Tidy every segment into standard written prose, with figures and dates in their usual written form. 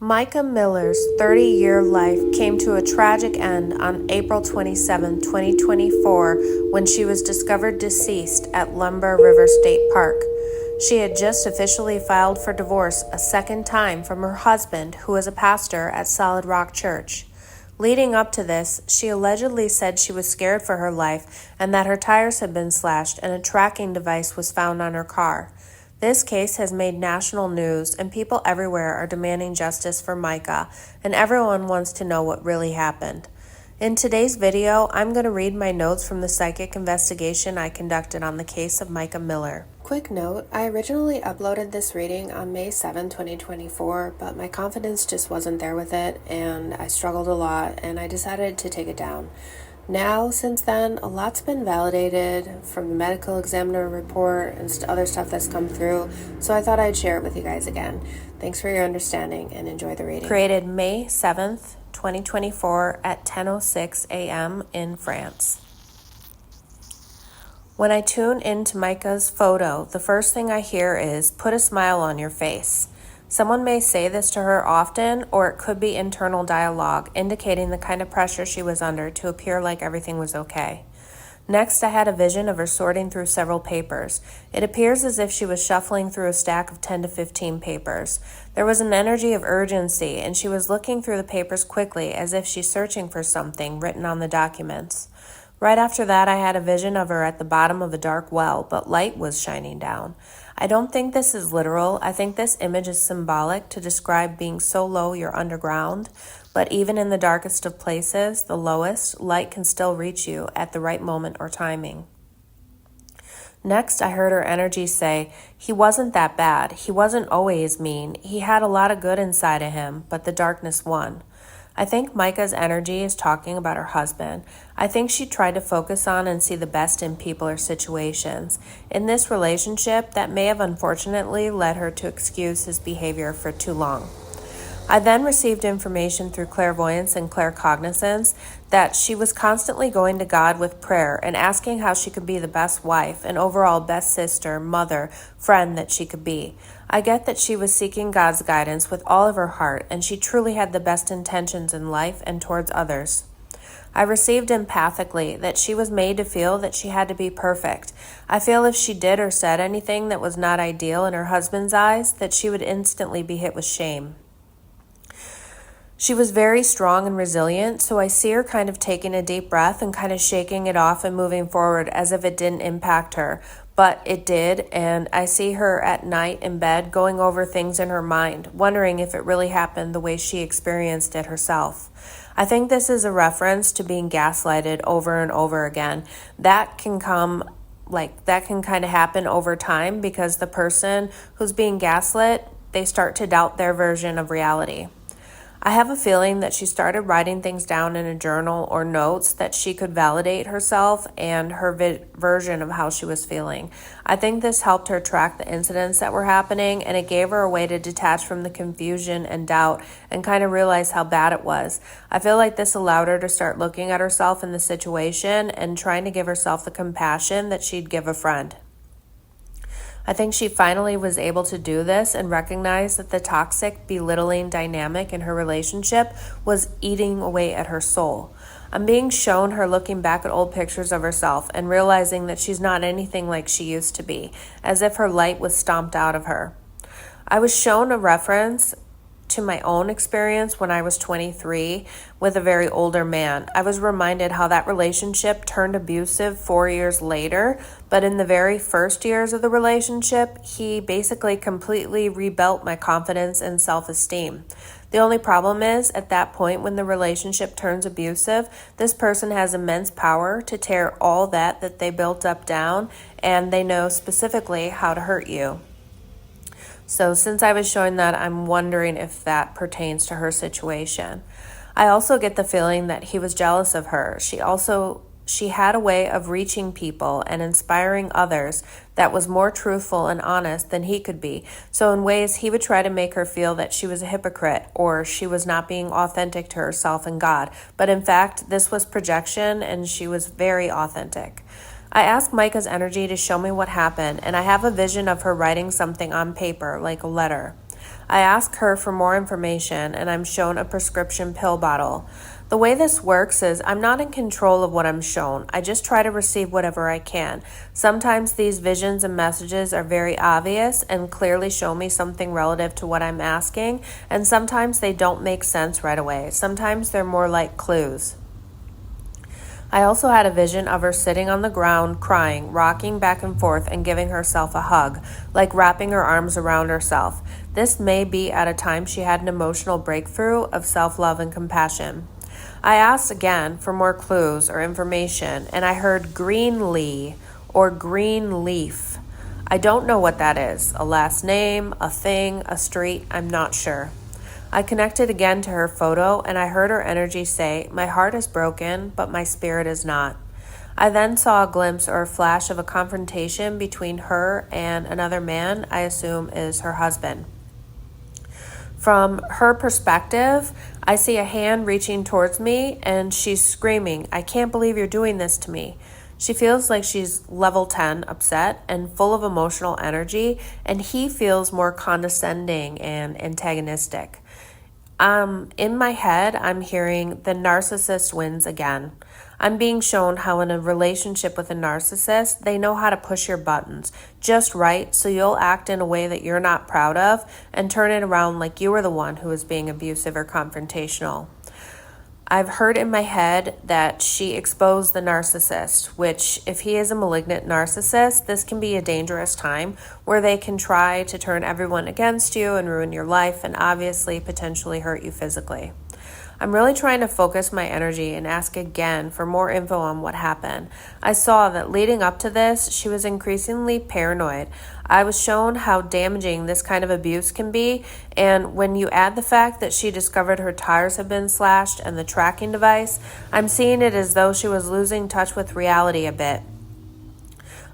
Mica Miller's 30-year life came to a tragic end on April 27, 2024, when she was discovered deceased at Lumber River State Park. She had just officially filed for divorce a second time from her husband, who was a pastor at Solid Rock Church. Leading up to this, she allegedly said she was scared for her life and that her tires had been slashed and a tracking device was found on her car. This case has made national news, and people everywhere are demanding justice for Mica, and everyone wants to know what really happened. In today's video, I'm going to read my notes from the psychic investigation I conducted on the case of Mica Miller. Quick note, I originally uploaded this reading on May 7, 2024, but my confidence just wasn't there with it, and I struggled a lot, and I decided to take it down. Now, since then, a lot's been validated from the medical examiner report and other stuff that's come through, so I thought I'd share it with you guys again. Thanks for your understanding and enjoy the reading. Created May 7th, 2024 at 10:06 a.m. in France. When I tune into Mica's photo, the first thing I hear is, "Put a smile on your face." Someone may say this to her often, or it could be internal dialogue, indicating the kind of pressure she was under to appear like everything was okay. Next, I had a vision of her sorting through several papers. It appears as if she was shuffling through a stack of 10 to 15 papers. There was an energy of urgency, and she was looking through the papers quickly as if she's searching for something written on the documents. Right after that, I had a vision of her at the bottom of a dark well, but light was shining down. I don't think this is literal. I think this image is symbolic to describe being so low you're underground, but even in the darkest of places, the lowest, light can still reach you at the right moment or timing. Next, I heard her energy say, "He wasn't that bad. He wasn't always mean. He had a lot of good inside of him, but the darkness won." I think Mica's energy is talking about her husband. I think she tried to focus on and see the best in people or situations. In this relationship, that may have unfortunately led her to excuse his behavior for too long. I then received information through clairvoyance and claircognizance that she was constantly going to God with prayer and asking how she could be the best wife and overall best sister, mother, friend that she could be. I get that she was seeking God's guidance with all of her heart, and she truly had the best intentions in life and towards others. I received empathically that she was made to feel that she had to be perfect. I feel if she did or said anything that was not ideal in her husband's eyes, that she would instantly be hit with shame. She was very strong and resilient, so I see her kind of taking a deep breath and kind of shaking it off and moving forward as if it didn't impact her. But it did, and I see her at night in bed going over things in her mind, wondering if it really happened the way she experienced it herself. I think this is a reference to being gaslighted over and over again. That can kind of happen over time because the person who's being gaslit, they start to doubt their version of reality. I have a feeling that she started writing things down in a journal or notes that she could validate herself and her version of how she was feeling. I think this helped her track the incidents that were happening, and it gave her a way to detach from the confusion and doubt and kind of realize how bad it was. I feel like this allowed her to start looking at herself in the situation and trying to give herself the compassion that she'd give a friend. I think she finally was able to do this and recognize that the toxic, belittling dynamic in her relationship was eating away at her soul. I'm being shown her looking back at old pictures of herself and realizing that she's not anything like she used to be, as if her light was stomped out of her. I was shown a reference to my own experience when I was 23 with a very older man. I was reminded how that relationship turned abusive 4 years later, but in the very first years of the relationship, he basically completely rebuilt my confidence and self-esteem. The only problem is, at that point when the relationship turns abusive, this person has immense power to tear all that they built up down, and they know specifically how to hurt you. So since I was showing that, I'm wondering if that pertains to her situation. I also get the feeling that he was jealous of her. She had a way of reaching people and inspiring others that was more truthful and honest than he could be. So in ways, he would try to make her feel that she was a hypocrite or she was not being authentic to herself and God. But in fact, this was projection, and she was very authentic. I asked Mica's energy to show me what happened, and I have a vision of her writing something on paper, like a letter. I ask her for more information, and I'm shown a prescription pill bottle. The way this works is I'm not in control of what I'm shown. I just try to receive whatever I can. Sometimes these visions and messages are very obvious and clearly show me something relative to what I'm asking, and sometimes they don't make sense right away. Sometimes they're more like clues. I also had a vision of her sitting on the ground, crying, rocking back and forth, and giving herself a hug, like wrapping her arms around herself. This may be at a time she had an emotional breakthrough of self-love and compassion. I asked again for more clues or information, and I heard Greenlee or green leaf. I don't know what that is. A last name, a thing, a street, I'm not sure. I connected again to her photo, and I heard her energy say, "My heart is broken, but my spirit is not." I then saw a glimpse or a flash of a confrontation between her and another man I assume is her husband. From her perspective, I see a hand reaching towards me, and she's screaming, "I can't believe you're doing this to me." She feels like she's level 10 upset and full of emotional energy, and he feels more condescending and antagonistic. In my head, I'm hearing the narcissist wins again. I'm being shown how in a relationship with a narcissist, they know how to push your buttons just right so you'll act in a way that you're not proud of and turn it around like you were the one who was being abusive or confrontational. I've heard in my head that she exposed the narcissist, which if he is a malignant narcissist, this can be a dangerous time where they can try to turn everyone against you and ruin your life and obviously potentially hurt you physically. I'm really trying to focus my energy and ask again for more info on what happened. I saw that leading up to this, she was increasingly paranoid. I was shown how damaging this kind of abuse can be, and when you add the fact that she discovered her tires have been slashed and the tracking device, I'm seeing it as though she was losing touch with reality a bit.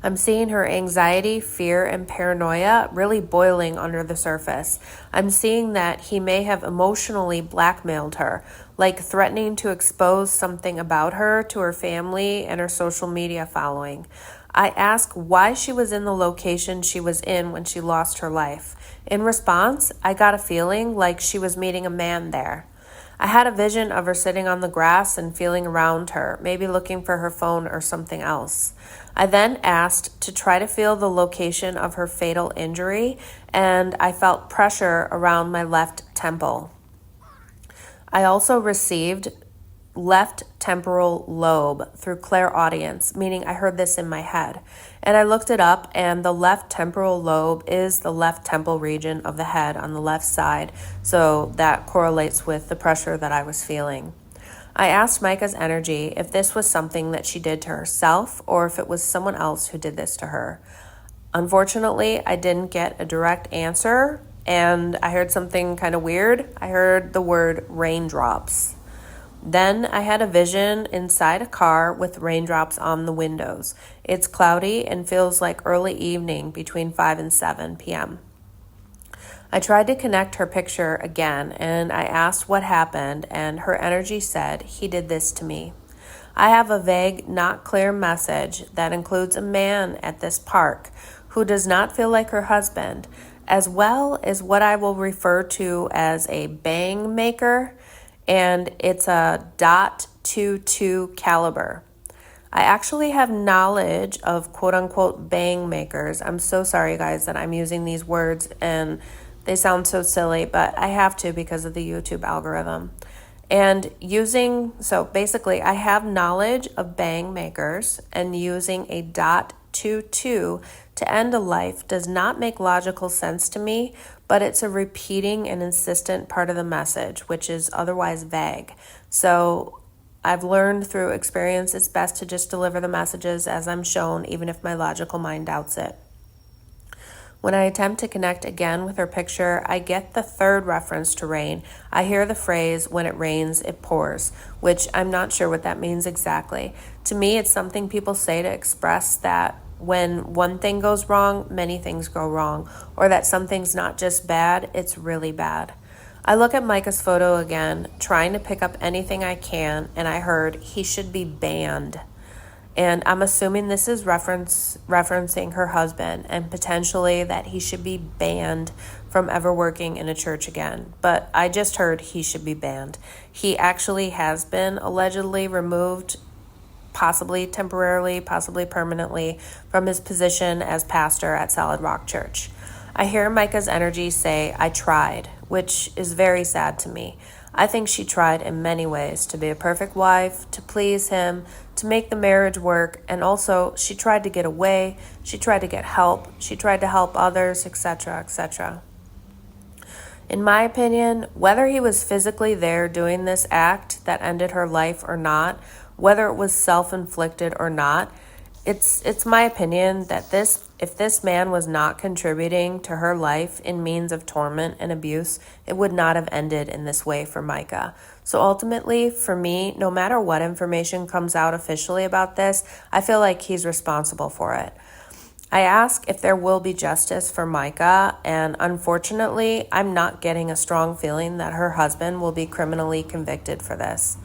I'm seeing her anxiety, fear, and paranoia really boiling under the surface. I'm seeing that he may have emotionally blackmailed her, like threatening to expose something about her to her family and her social media following. I ask why she was in the location she was in when she lost her life. In response, I got a feeling like she was meeting a man there. I had a vision of her sitting on the grass and feeling around her, maybe looking for her phone or something else. I then asked to try to feel the location of her fatal injury, and I felt pressure around my left temple. I also received left temporal lobe through clairaudience, meaning I heard this in my head. And I looked it up, and the left temporal lobe is the left temple region of the head on the left side, so that correlates with the pressure that I was feeling. I asked Mica's energy if this was something that she did to herself or if it was someone else who did this to her. Unfortunately, I didn't get a direct answer, and I heard something kind of weird. I heard the word raindrops. Then I had a vision inside a car with raindrops on the windows. It's cloudy and feels like early evening between 5 and 7 p.m. I tried to connect her picture again, and I asked what happened, and her energy said, "He did this to me." I have a vague, not clear message that includes a man at this park who does not feel like her husband, as well as what I will refer to as a bang maker, and it's a .22 caliber. I actually have knowledge of quote-unquote bang makers. I'm so sorry, guys, that I'm using these words, and they sound so silly, but I have to because of the YouTube algorithm. And so basically, I have knowledge of bang makers, and using a .22 to end a life does not make logical sense to me, but it's a repeating and insistent part of the message, which is otherwise vague. So I've learned through experience it's best to just deliver the messages as I'm shown, even if my logical mind doubts it. When I attempt to connect again with her picture, I get the third reference to rain. I hear the phrase, "When it rains, it pours," which I'm not sure what that means exactly. To me, it's something people say to express that when one thing goes wrong, many things go wrong, or that something's not just bad, it's really bad. I look at Mica's photo again, trying to pick up anything I can, and I heard, "He should be banned." And I'm assuming this is referencing her husband and potentially that he should be banned from ever working in a church again, but I just heard he should be banned. He actually has been allegedly removed, possibly temporarily, possibly permanently, from his position as pastor at Solid Rock Church. I hear Mica's energy say, "I tried," which is very sad to me. I think she tried in many ways to be a perfect wife, to please him, to make the marriage work, and also she tried to get away, she tried to get help, she tried to help others, etc., etc. In my opinion, whether he was physically there doing this act that ended her life or not, whether it was self-inflicted or not, it's my opinion that if this man was not contributing to her life in means of torment and abuse, it would not have ended in this way for Mica. So ultimately, for me, no matter what information comes out officially about this, I feel like he's responsible for it. I ask if there will be justice for Mica, and unfortunately, I'm not getting a strong feeling that her husband will be criminally convicted for this.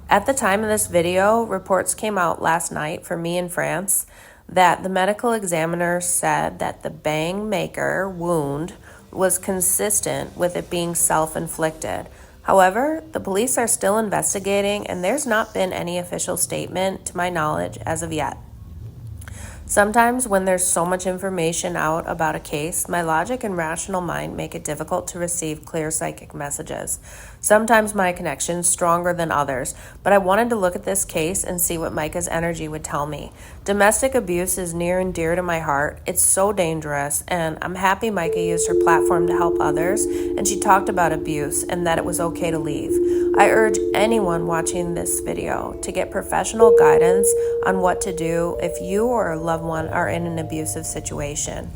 At the time of this video, reports came out last night from me in France that the medical examiner said that the bang maker wound was consistent with it being self-inflicted. However, the police are still investigating, and there's not been any official statement to my knowledge as of yet. Sometimes when there's so much information out about a case, my logic and rational mind make it difficult to receive clear psychic messages. Sometimes my connection's stronger than others, but I wanted to look at this case and see what Mica's energy would tell me. Domestic abuse is near and dear to my heart. It's so dangerous, and I'm happy Mica used her platform to help others, and she talked about abuse and that it was okay to leave. I urge anyone watching this video to get professional guidance on what to do if you or a loved one are in an abusive situation.